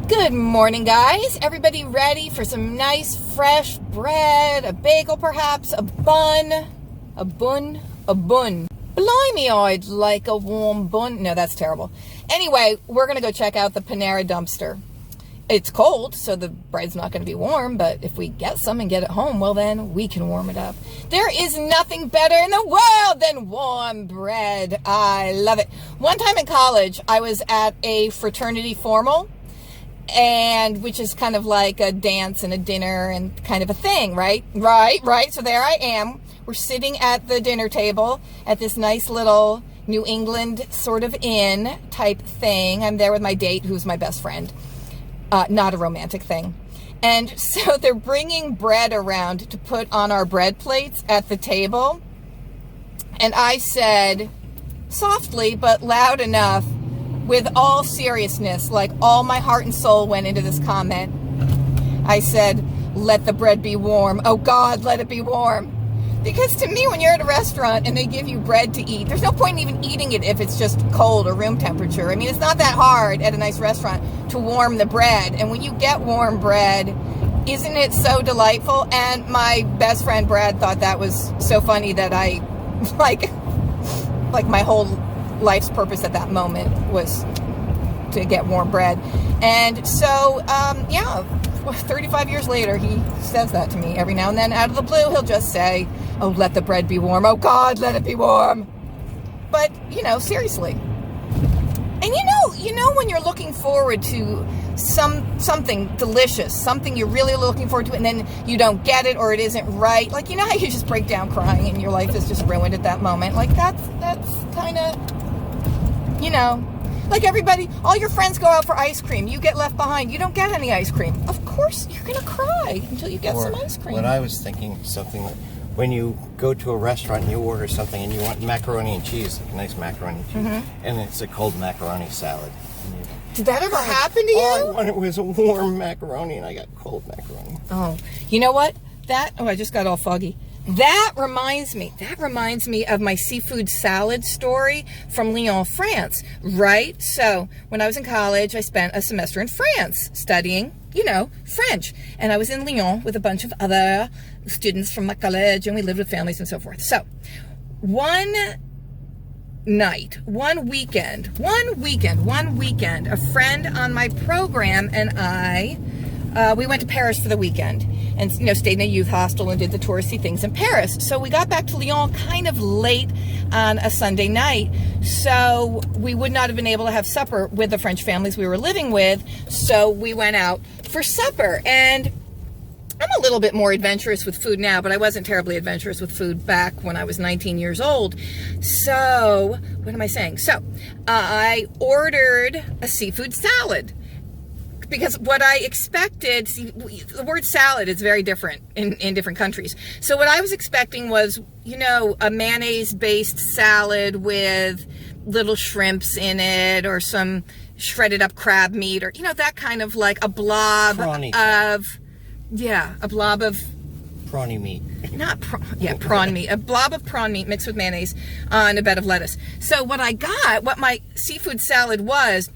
Good morning, guys. Everybody ready for some nice fresh bread, a bagel perhaps, a bun. Blimey, I'd like a warm bun. No, that's terrible. Anyway, we're going to go check out the Panera dumpster. It's cold, so the bread's not going to be warm, but if we get some and get it home, well then, we can warm it up. There is nothing better in the world than warm bread. I love it. One time in college, I was at a fraternity formal, and which is kind of like a dance and a dinner and kind of a thing, right? Right. So there I am. We're sitting at the dinner table at this nice little New England sort of inn type thing. I'm there with my date, who's my best friend. Not a romantic thing. And so they're bringing bread around to put on our bread plates at the table. And I said, softly but loud enough, with all seriousness, like all my heart and soul went into this comment. I said, let the bread be warm. Oh God, let it be warm. Because to me, when you're at a restaurant and they give you bread to eat, there's no point in even eating it if it's just cold or room temperature. I mean, it's not that hard at a nice restaurant to warm the bread. And when you get warm bread, isn't it so delightful? And my best friend Brad thought that was so funny that I, like my whole life's purpose at that moment was to get warm bread. And so, 35 years later, he says that to me every now and then. Out of the blue, he'll just say, oh, let the bread be warm. Oh, God, let it be warm. But, seriously. And you know when you're looking forward to something delicious, something you're really looking forward to, and then you don't get it or it isn't right. Like, you know how you just break down crying and your life is just ruined at that moment? Like, that's kind of, like everybody, all your friends go out for ice cream. You get left behind. You don't get any ice cream. Of course, you're going to cry until you get some ice cream. What I was thinking, something like when you go to a restaurant and you order something and you want macaroni and cheese, like a nice macaroni and cheese, and it's a cold macaroni salad. Did that ever happen to you? All I wanted was a warm macaroni and I got cold macaroni. Oh, you know what? I just got all foggy. That reminds me of my seafood salad story from Lyon, France, right? So when I was in college, I spent a semester in France studying, French. And I was in Lyon with a bunch of other students from my college, and we lived with families and so forth. So one weekend, a friend on my program and I, we went to Paris for the weekend and, stayed in a youth hostel and did the touristy things in Paris. So we got back to Lyon kind of late on a Sunday night. So we would not have been able to have supper with the French families we were living with. So we went out for supper. And I'm a little bit more adventurous with food now, but I wasn't terribly adventurous with food back when I was 19 years old. So, what am I saying? So, I ordered a seafood salad. Because what I expected, the word salad is very different in different countries. So what I was expecting was, a mayonnaise-based salad with little shrimps in it or some shredded up crab meat or, that kind of like a blob of prawny meat. Prawn meat. A blob of prawn meat mixed with mayonnaise on a bed of lettuce. So what my seafood salad was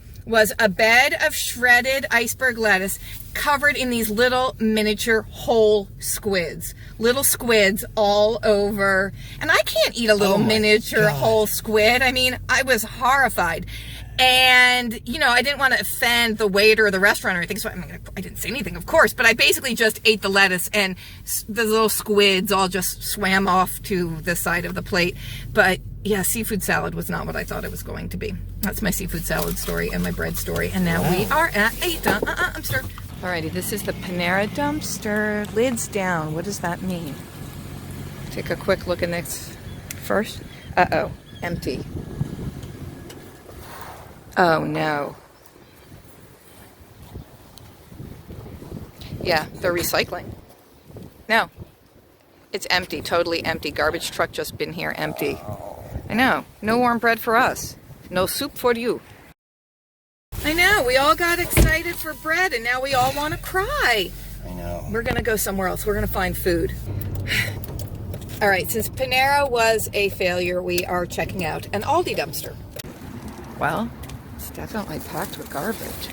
a bed of shredded iceberg lettuce covered in these little miniature whole squids. Little squids all over. And I can't eat a little miniature whole squid. I mean, I was horrified. And, I didn't want to offend the waiter or the restaurant or anything, so I didn't say anything, of course, but I basically just ate the lettuce and the little squids all just swam off to the side of the plate. But yeah, seafood salad was not what I thought it was going to be. That's my seafood salad story and my bread story. And now we are at I'm starved. Alrighty, this is the Panera dumpster. Lids down. What does that mean? Take a quick look in this first. Uh-oh, empty. Oh no. Yeah, they're recycling. No. It's empty, totally empty. Garbage truck just been here, empty. I know. No warm bread for us. No soup for you. I know. We all got excited for bread and now we all want to cry. I know. We're going to go somewhere else. We're going to find food. All right. Since Panera was a failure, we are checking out an Aldi dumpster. Well, it's definitely packed with garbage.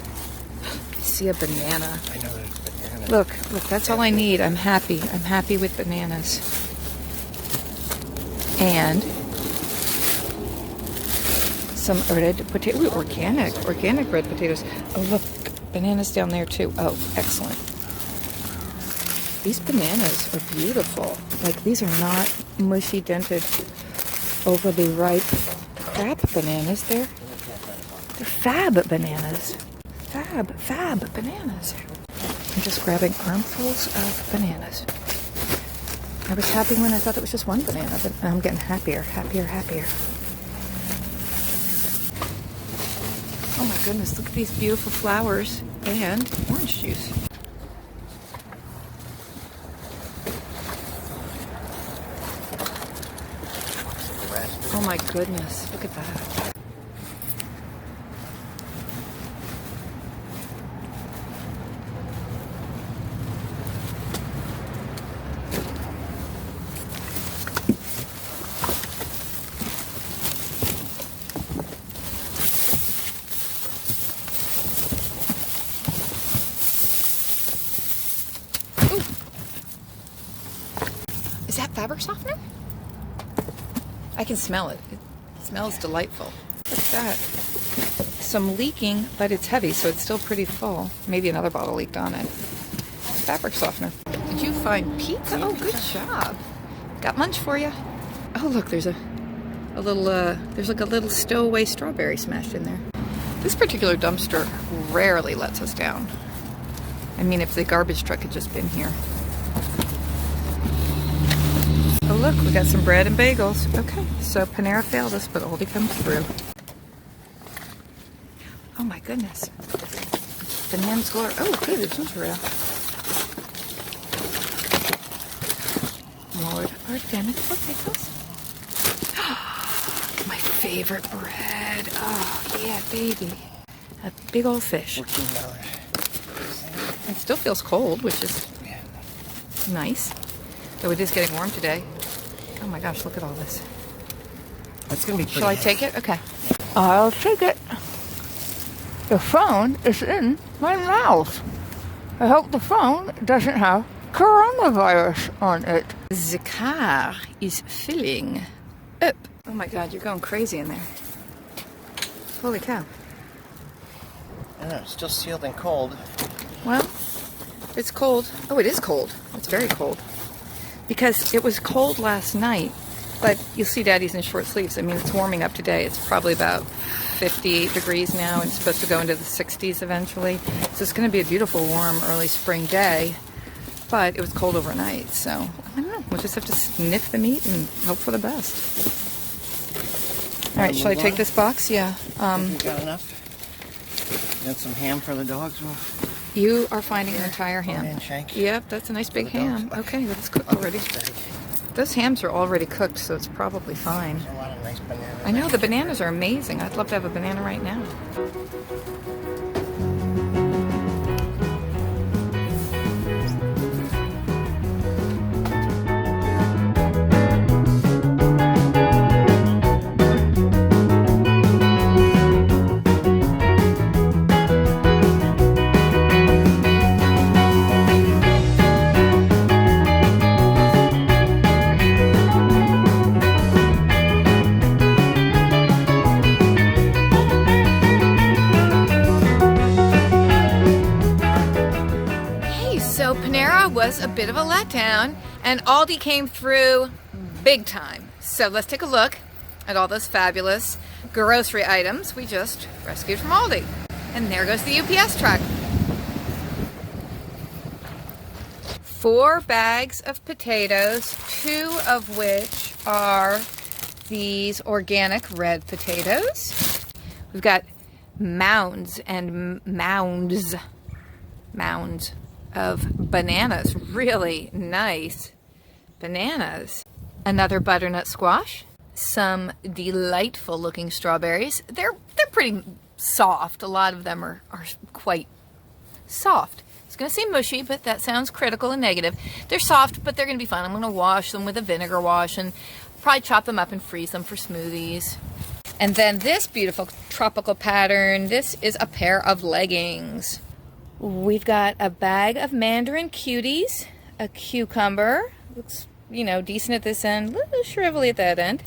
see a banana. I know there's bananas. Look, that's all I need. I'm happy. I'm happy with bananas. And some red potato. Ooh, organic red potatoes. Oh, look, bananas down there too. Oh, excellent. These bananas are beautiful. Like, these are not mushy, dented, overly ripe crap bananas. They're fab bananas. Fab bananas. I'm just grabbing armfuls of bananas. I was happy when I thought it was just one banana, but now I'm getting happier. Oh my goodness, look at these beautiful flowers and orange juice. Oh my goodness, look at that. Ooh. Is that fabric softener? I can smell it. It smells delightful. What's that? Some leaking, but it's heavy, so it's still pretty full. Maybe another bottle leaked on it. Fabric softener. Did you find pizza? Oh, good job. Got lunch for you. Oh, look, there's a little, there's like a little stowaway strawberry smashed in there. This particular dumpster rarely lets us down. I mean, if the garbage truck had just been here. Oh look, we got some bread and bagels. Okay, so Panera failed us, but Aldi comes through. Oh my goodness. Bananas galore. Oh good, it's ginger ale. More organic potatoes. My favorite bread. Oh yeah, baby. A big old fish. $14. It still feels cold, which is nice. Though it is getting warm today. Oh my gosh, look at all this. That's going to be pretty. Shall I take it? Okay. I'll take it. The phone is in my mouth. I hope the phone doesn't have coronavirus on it. The car is filling up. Oh my god, you're going crazy in there. Holy cow. I know, it's still sealed and cold. Well, it's cold. Oh, it is cold. It's very cold. Because it was cold last night, but you'll see Daddy's in short sleeves. I mean, it's warming up today. It's probably about 58 degrees now, and it's supposed to go into the 60s eventually. So it's going to be a beautiful, warm, early spring day, but it was cold overnight. So, I don't know. We'll just have to sniff the meat and hope for the best. All right, shall I take this box? Yeah. You got enough? You got some ham for the dogs? You are finding an entire ham. And shank. Yep, that's a nice big ham. Okay, that's cooked already. Those hams are already cooked, so it's probably fine. There's a lot of nice bananas. I know, the bananas are amazing. I'd love to have a banana right now. Was a bit of a letdown, and Aldi came through big time. So let's take a look at all those fabulous grocery items we just rescued from Aldi. And there goes the UPS truck. 4 bags of potatoes, 2 of which are these organic red potatoes. We've got mounds and mounds of bananas, really nice bananas. Another butternut squash, some delightful looking strawberries. They're pretty soft. A lot of them are quite soft. It's gonna seem mushy, but that sounds critical and negative. They're soft, but they're gonna be fun. I'm gonna wash them with a vinegar wash and probably chop them up and freeze them for smoothies. And then this beautiful tropical pattern, this is a pair of leggings. We've got a bag of Mandarin Cuties, a cucumber, looks, you know, decent at this end, a little shrivelly at that end.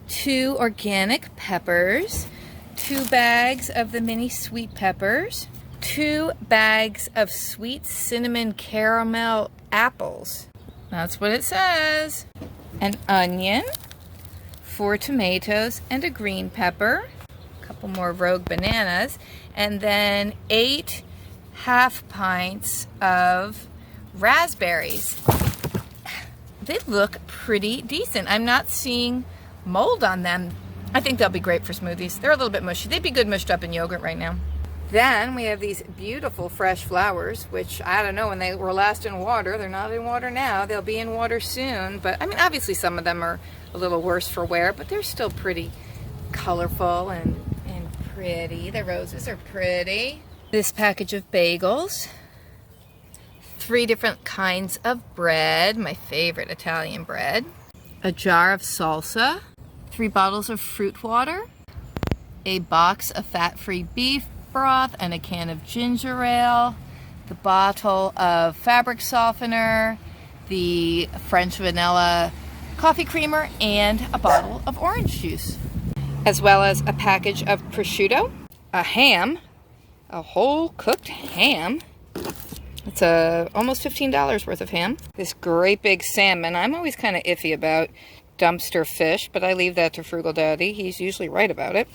2 organic peppers, 2 bags of the mini sweet peppers, 2 bags of sweet cinnamon caramel apples. That's what it says. An onion, 4 tomatoes, and a green pepper. A couple more Rogue bananas, and then 8 half pints of raspberries. They look pretty decent. I'm not seeing mold on them. I think they'll be great for smoothies. They're a little bit mushy. They'd be good mushed up in yogurt right now. Then we have these beautiful fresh flowers, which I don't know when they were last in water. They're not in water now. They'll be in water soon. But I mean, obviously some of them are a little worse for wear, but they're still pretty colorful and pretty. The roses are pretty. This package of bagels, 3 different kinds of bread, my favorite Italian bread, a jar of salsa, 3 bottles of fruit water, a box of fat-free beef broth and a can of ginger ale, the bottle of fabric softener, the French vanilla coffee creamer, and a bottle of orange juice, as well as a package of prosciutto, a ham, a whole cooked ham. It's almost $15 worth of ham. This great big salmon. I'm always kind of iffy about dumpster fish, but I leave that to Frugal Daddy. He's usually right about it.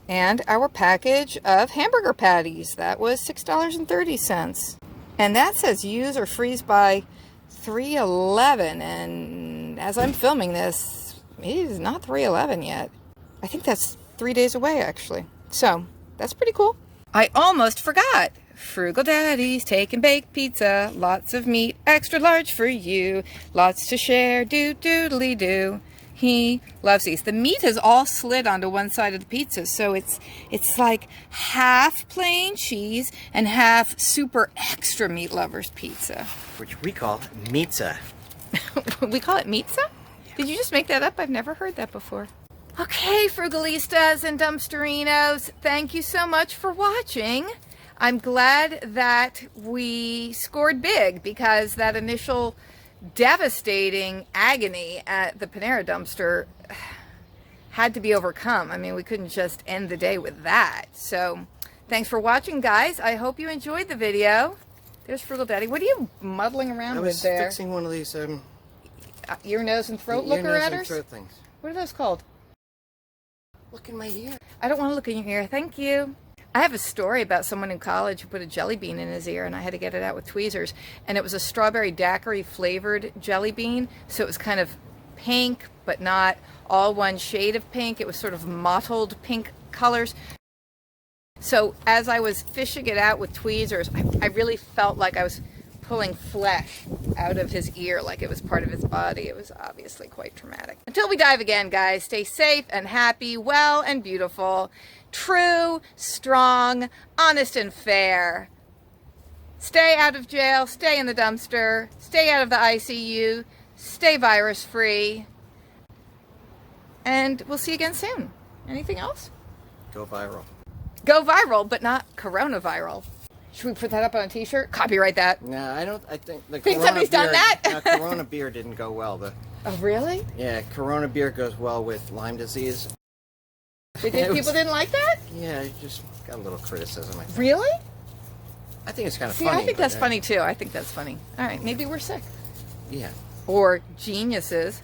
And our package of hamburger patties. That was $6.30. And that says use or freeze by 3/11. And as I'm filming this, it is not 3/11 yet. I think that's 3 days away, actually. So that's pretty cool. I almost forgot. Frugal Daddy's taking baked pizza. Lots of meat, extra large for you. Lots to share, doodly do. He loves these. The meat is all slid onto one side of the pizza, so it's like half plain cheese and half super extra meat lovers pizza. Which we call pizza. We call it pizza? Did you just make that up? I've never heard that before. Okay, Frugalistas and Dumpsterinos, thank you so much for watching. I'm glad that we scored big because that initial devastating agony at the Panera dumpster had to be overcome. I mean, we couldn't just end the day with that. So thanks for watching, guys. I hope you enjoyed the video. There's Frugal Daddy. What are you muddling around with there? I was fixing one of these ear, nose, and throat looker-atters? Throat things. What are those called? Look in my ear. I don't want to look in your ear. Thank you. I have a story about someone in college who put a jelly bean in his ear, and I had to get it out with tweezers. And it was a strawberry daiquiri flavored jelly bean, so it was kind of pink, but not all one shade of pink. It was sort of mottled pink colors. So as I was fishing it out with tweezers, I really felt like I was pulling flesh out of his ear like it was part of his body. It was obviously quite traumatic. Until we dive again, guys, stay safe and happy, well and beautiful, true, strong, honest and fair. Stay out of jail, stay in the dumpster, stay out of the ICU, stay virus free, and we'll see you again soon. Anything else? Go viral. Go viral, but not coronaviral. Should we put that up on a t-shirt? Copyright that. No, I don't. I think the Think Corona somebody's done beer, that? Corona beer didn't go well. Oh, really? Yeah, Corona beer goes well with Lyme disease. People didn't like that? Yeah, it just got a little criticism, I think. Really? I think it's kind of See, funny. I think that's funny too. I think that's funny. All right, maybe we're sick. Yeah. Or geniuses.